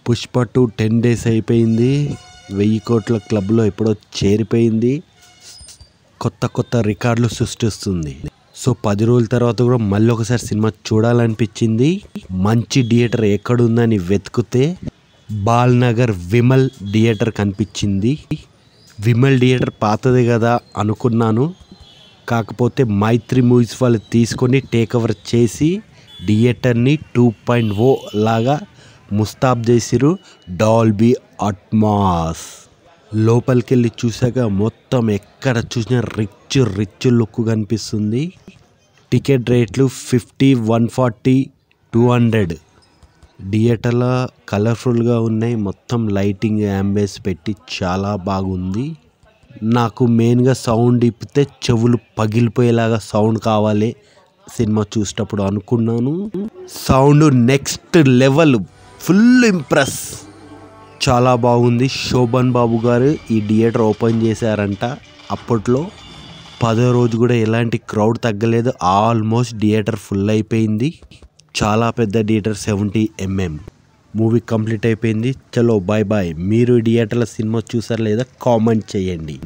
Pushpa 2 10 days అయిపోయింది. 1000 కోట్ల క్లబ్లో ఎప్పుడో చేరిపోయింది. కొత్త రికార్డులు సృష్టిస్తుంది. సో 10 రోజుల తర్వాత కూడా మళ్ళీ ఒకసారి సినిమా చూడాలనిపించింది. మంచి థియేటర్ ఎక్కడుందని వెతికితే బాల్నగర్ విమల్ థియేటర్ కనిపించింది. విమల్ థియేటర్ పాతదే కదా అనుకున్నాను. కాకపోతే మైత్రి మూవీస్ వాళ్ళు తీసుకొని టేక్ ఓవర్ చేసి థియేటర్ని 2.0 లాగా ముస్తాబ్ చేసిరు. డాల్బీ అట్మాస్ లోపలికి వెళ్ళి చూసాక మొత్తం ఎక్కడ చూసినా రిచ్ లుక్ కనిపిస్తుంది. టికెట్ రేట్లు 50, 140, 200. థియేటర్లో కలర్ఫుల్గా ఉన్నాయి. మొత్తం లైటింగ్ యాంబియన్స్ పెట్టి చాలా బాగుంది. నాకు మెయిన్గా సౌండ్ ఇప్పితే చెవులు పగిలిపోయేలాగా సౌండ్ కావాలి సినిమా చూసేటప్పుడు అనుకున్నాను. Sound next level, full impress, చాలా బాగుంది. శోభన్ బాబు గారు ఈ థియేటర్ ఓపెన్ చేశారంట. అప్పట్లో 10వ రోజు కూడా ఎలాంటి క్రౌడ్ తగ్గలేదు. ఆల్మోస్ట్ థియేటర్ ఫుల్ అయిపోయింది. చాలా పెద్ద థియేటర్, 70mm. మూవీ కంప్లీట్ అయిపోయింది. చలో బాయ్ బాయ్. మీరు థియేటర్లో సినిమా చూసారా లేదా కామెంట్ చేయండి.